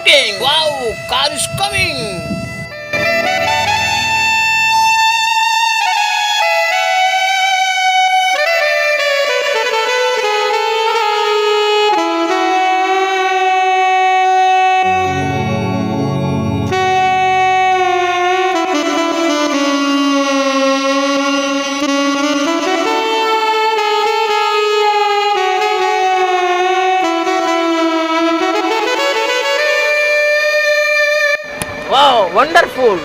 shooting. Wow, car is coming. Wow, wonderful.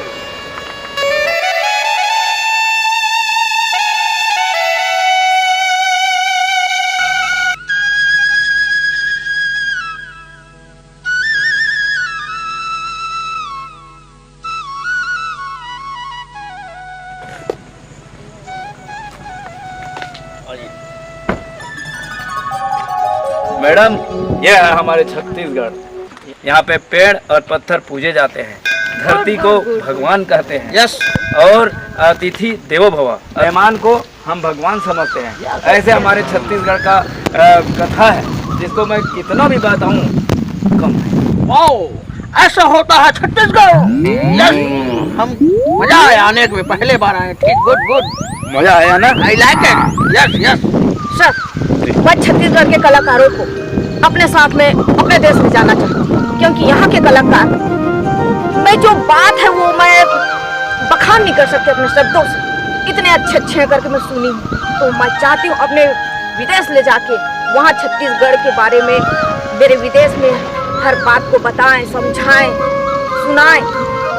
Madam, ये है हमारे छत्तीसगढ़। यहाँ पे पेड़ और पत्थर पूजे जाते हैं, धरती को भगवान कहते हैं। Yes. और अतिथि देवो भव, मेहमान को हम भगवान समझते हैं। ऐसे हमारे छत्तीसगढ़ का कथा है, जिसको मैं कितना भी बताऊं कम है। Wow, ऐसा होता है छत्तीसगढ़। Yes. हम मजा आया आने में, पहले बार आए। ठीक, गुड गुड। मजा आया ना? I like it. Yes, yes. Sir, मैं छत्तीसगढ़ के कलाकारों को अपने साथ में अपने देश में जाना चाहती हूँ, क्योंकि यहाँ के कलाकार में जो बात है वो मैं बखान नहीं कर सकती अपने शब्दों से। इतने अच्छे करके मैं सुनी हूँ, तो मैं चाहती हूँ अपने विदेश ले जाके वहाँ छत्तीसगढ़ के बारे में, मेरे विदेश में हर बात को बताएं, समझाएं, सुनाएं।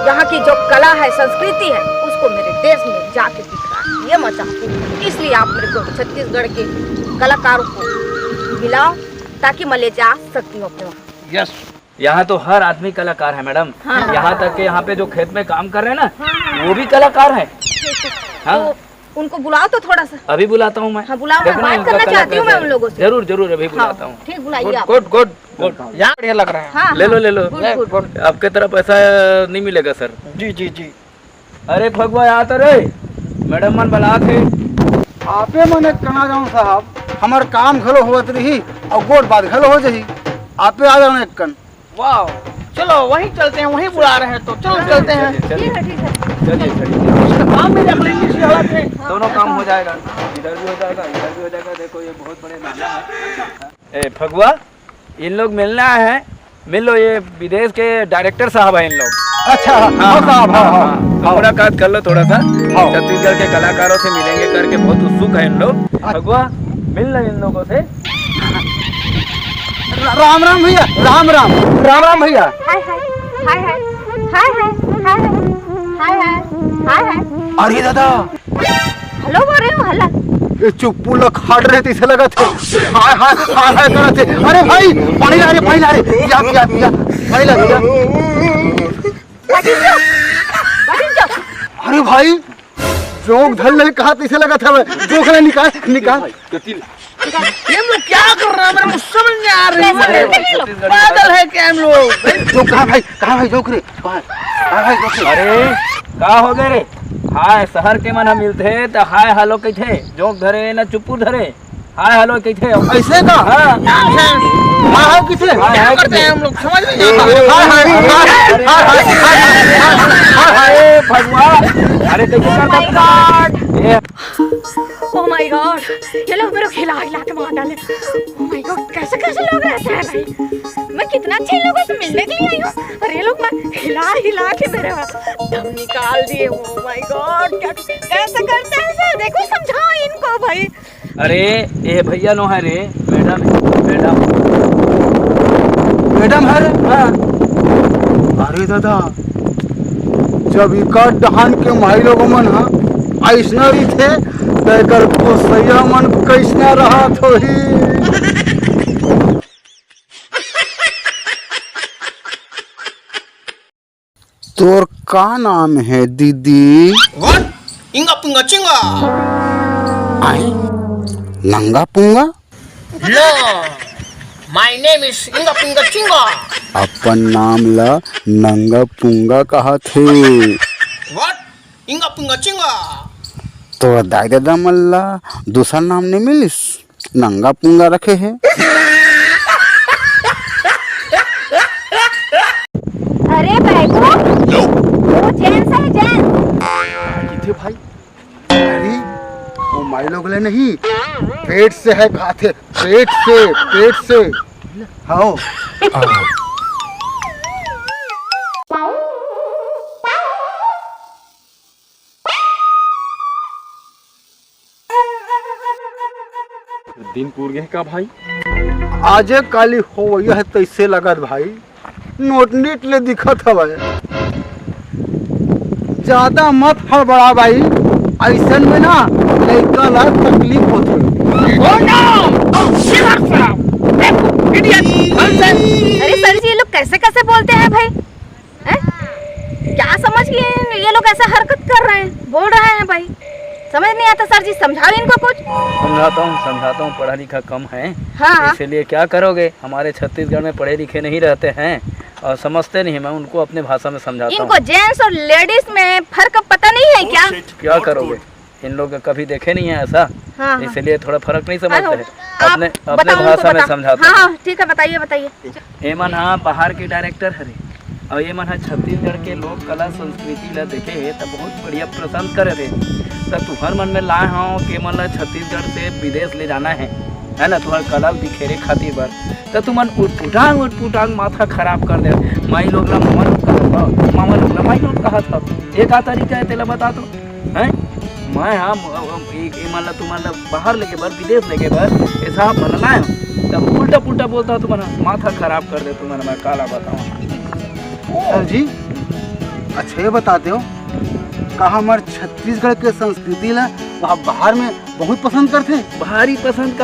यहाँ की जो कला है, संस्कृति है, उसको मेरे देश में जाके दिखाएं, ये मैं चाहती हूँ। इसलिए आप मेरे को छत्तीसगढ़ के कलाकारों को मिलाओ, ताकि मैं ले जा सकती हूँ अपने वहाँ। यस, यहाँ तो हर आदमी कलाकार है मैडम। हाँ। यहाँ तक के यहाँ पे जो खेत में काम कर रहे हैं ना, वो भी कलाकार हैं। हाँ? तो उनको बुलाओ तो थोड़ा सा। अभी बुलाता हूँ मैं। हाँ, बुलाओ, मैं देखना बात उनका करना कला चाहती हूँ कैसा मैं उन लोगों से। जरूर जरूर अभी बुलाता हूँ। ठीक, बुलाइए आप। Good good good. यहाँ बढ़िया लग रहा है। हाँ, ले लो ले लो। Good, good. आपके तरफ ऐसा नहीं मिलेगा सर। जी जी जी। अरे भगवा यहाँ तो रे, मैडम मन बुला थे। आपे मने कना जाऊं साहब, हमार काम घलो होत रही और गोट बात घलो हो जही। आपे आ जाओ एक कन। वाह, चलो वहीं चलते हैं, वहीं बुला रहे हैं तो चलो चलते हैं। चलिए ठीक है, ठीक है। चलिए चलिए। उसका काम भी देख लेंगे इसी हालत में। दोनों काम हो जाएगा, इधर भी हो जाएगा, इधर भी हो जाएगा। देखो ये बहुत बड़े मामला है। ए भगवा, इन लोग मिलना है, मिल लो। ये विदेश के डायरेक्टर साहब हैं इन लोग। अच्छा, हाँ साहब, हाँ हाँ तो मुलाकात कर लो थोड़ा सा। छत्तीसगढ़ के कलाकारों से मिलेंगे करके बहुत उत्सुक है इन लोग। भगवा, मिल लो इन लोगों से। राम राम भैया, राम राम, राम राम भैया। हाय हाय हाय हाय हाय हाय हाय हाय हाय हाय। अरे दादा, हेलो बोल रहे हो? हल्ला ये चुप्पू लोग खाड़ रहे थे, इसे लगा थे हाय हाय हाय हाय कर रहे थे। अरे भाई, पानी ला रे, पानी ला रे, पिया पिया पिया, पानी ला पिया। अरे भाई, जोक धर ले कहा तो इसे लगा था। जोक ले, निकाल निकाल। ये हम लोग क्या कर रहे हैं? मेरे मुझ समझ नहीं आ रही है। पागल है क्या हम लोग? जोक कहाँ भाई, कहाँ भाई जोक रे, कहाँ भाई जोक रे? अरे का हो गए रे? हाय शहर के मन मिलते तो हाय हेलो कहते, जोक धरे ना चुप्पू धरे, हाय हेलो कहते। ऐसे का? हाँ हाँ हाँ किसे? क्या करते हैं हम लोग? समझ में नहीं आता। अरे भगवान, अरे कैसे करता? ओह माय गॉड, ये लोग मेरे को हिला हिला के मार डाले। ओह माय गॉड, कैसे कैसे लोग रहते हैं भाई। मैं कितना अच्छे लोगों से मिलने के लिए आई हूँ, और ये लोग मैं हिला हिला के मेरे दम निकाल दिए। ओह माय गॉड, क्या कैसे करते हैं सर? देखो, समझाओ इनको भाई। अरे ये भैया नो है रे, मैडम मैडम मैडम है रे? हाँ। अरे दादा, जब इका डहान के माई लोग मन हा ऐसना रही थे, तेकर कोसैया मन कैसना रहा तो ही। तोर का नाम है दीदी? What? इंगा पुंगा चिंगा। आए नंगा पुंगा? No, my name is इंगा पुंगा चिंगा। अपन नाम ला नंगा पुंगा कहा थे। What? इंगा पुंगा चिंगा। तो दाई दादा मल्ला दूसरा नाम नहीं मिलिस, नंगा पुंगा रखे है। वो जेंट्स है जेंट्स। किथे भाई? अरे वो माई लोग ले नहीं, पेट से है खाते, पेट से हाँ। दिन पूर गए का भाई? आजे काली हो यह तैसे लगत भाई, नोट नीट ले दिखत हवे। ज्यादा मत हड़बड़ा भाई, ऐसन में ना लड़का ला तकलीफ होती। अरे सर जी, ये लोग कैसे कैसे बोलते हैं भाई? क्या समझ के ये लोग ऐसा हरकत कर रहे हैं, बोल रहे हैं भाई? समझ नहीं आता सर जी, समझाओ इनको कुछ। समझाता हूँ, पढ़ा लिखा कम है। हाँ। इसलिए क्या करोगे, हमारे छत्तीसगढ़ में पढ़े लिखे नहीं रहते हैं और समझते नहीं। मैं उनको अपने भाषा में समझाता हूँ। इनको जेंट्स और लेडीज में फर्क पता नहीं है क्या? क्या करोगे, इन लोग कभी देखे नहीं है ऐसा। हाँ। इसलिए थोड़ा फर्क नहीं समझते हैं। आप अपने भाषा में समझाता हूँ। हाँ ठीक है, बताइए। ये मन हाँ बाहर के डायरेक्टर हरे और ये मन हाँ छत्तीसगढ़ के लोग कला संस्कृति ला देखे तो बहुत बढ़िया पसंद करे थे। तो तुम्हार मन में लाए हूँ कि मन ला छत्तीसगढ़ से विदेश ले जाना है ना, तुम्हार कला दिखेरे खातिर बर। तो तुम उठपुटांग माथा खराब कर दे। माई लोग ला मामा लोग कहा था, मामा लोग ला माई लोग कहा था। एक आ तरीका है तेला बता दो है। मैं हाँ मान ला तुम्हारा बाहर लेके बर, विदेश लेके बर, ऐसा आप मन लाए तब उल्टा पुल्टा बोलता तुम्हारा माथा खराब कर दे तुम्हारा। मैं काला बताऊँ सर जी, अच्छा ये बताते हो का हमारे छत्तीसगढ़ के संस्कृति ला वहाँ बाहर में बहुत पसंद करते? भारी पसंद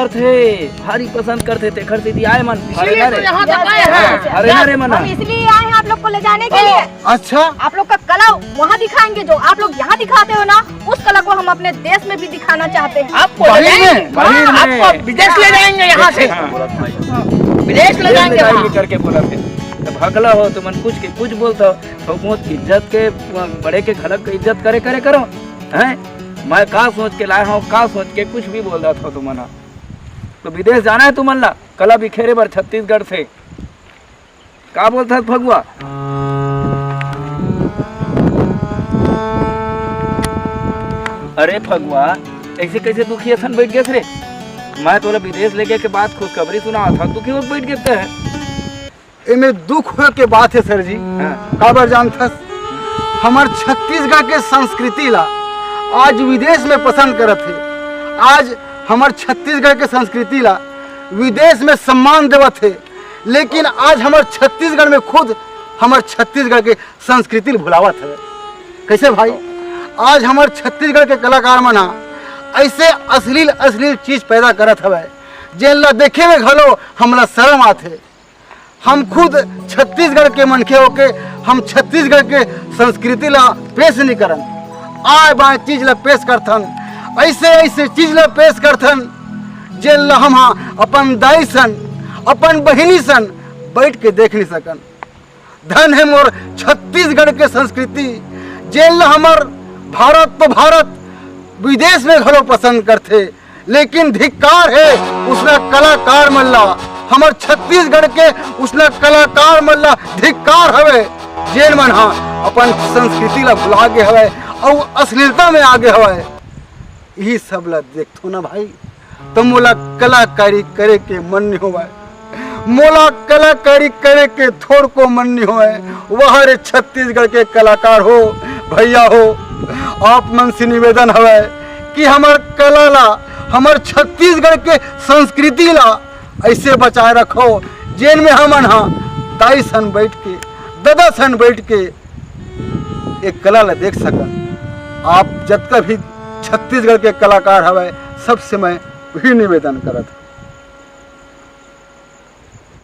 करते तेखर से आए मन। यहाँ तक आए हैं। अरे मना हम इसलिए आए हैं आप लोग को ले जाने के लिए। अच्छा, आप लोग का कला वहाँ दिखाएंगे, जो आप लोग यहाँ दिखाते हो ना, उस कला को हम अपने देश में भी दिखाना चाहते हैं। आपको विदेश ले जाएंगे, यहाँ से विदेश ले जाएंगे करके बोला थे। भगला हो तो मन कुछ बोलता हो, बहुत इज्जत के बड़े के खलक के इज्जत करे करो हैं। मैं का सोच के लाया हूँ, का सोच के कुछ भी बोल रहा था तुमना। तो विदेश जाना है तुमन ला कला बिखेरे बर छत्तीसगढ़ से, का बोलता भगवा? अरे भगवा, ऐसे कैसे दुखी असन बैठ गए रे? मैं तोला विदेश लेके के बाद खुशखबरी सुना था, दुखी हो बैठ गए है। इनमें दुख हो के बात है सर जी। काबर जानता हमार छत्तीसगढ़ के संस्कृति ला आज विदेश में पसंद करत है। आज हमार छत्तीसगढ़ के संस्कृति ला विदेश में सम्मान देवत है, लेकिन आज हमार छत्तीसगढ़ में खुद हमार छत्तीसगढ़ के संस्कृति भुलावत है। कैसे भाई? आज हमार छत्तीसगढ़ के कलाकार मना ऐसे अश्लील चीज पैदा करत हवे, जेन ला देखे में घलो हमला शर्म आथे। हम खुद छत्तीसगढ़ के मनखे होके हम छत्तीसगढ़ के संस्कृति ला पेश नहीं करन, आए बाए चीज ला पेश करथन, ऐसे चीज ला पेश करथन जेन ला हम अपन दाई सन, अपन बहिनी सन बैठ के देख नहीं सकन। धन है मोर छत्तीसगढ़ के संस्कृति, जेन ला हमार भारत तो भारत विदेश में घलो पसंद करते, लेकिन धिक्कार है उसने कलाकार मल्ला, हमार छत्तीसगढ़ के उसने कलाकार मल्ला धिक्कार हवे, जेन मन अपन संस्कृति ला भुला गे हवे और अश्लीलता में आगे हवे। यही सब ला देखो ना भाई, तो मोला कलाकारी करे के मन नहीं होवे, मोला कलाकारी करे के थोड़ को मन नहीं होवे। वह रे छत्तीसगढ़ के कलाकार हो भैया हो, आप मन से निवेदन हवे कि हमार कला ला, हमार छत्तीसगढ़ के संस्कृति ला ऐसे बचाए रखो, जेन में हमन दाई सन बैठ के, दादा सन बैठ के एक कला ला देख सकन। आप जब भी छत्तीसगढ़ के कलाकार हवे, सबसे मैं वही निवेदन करत।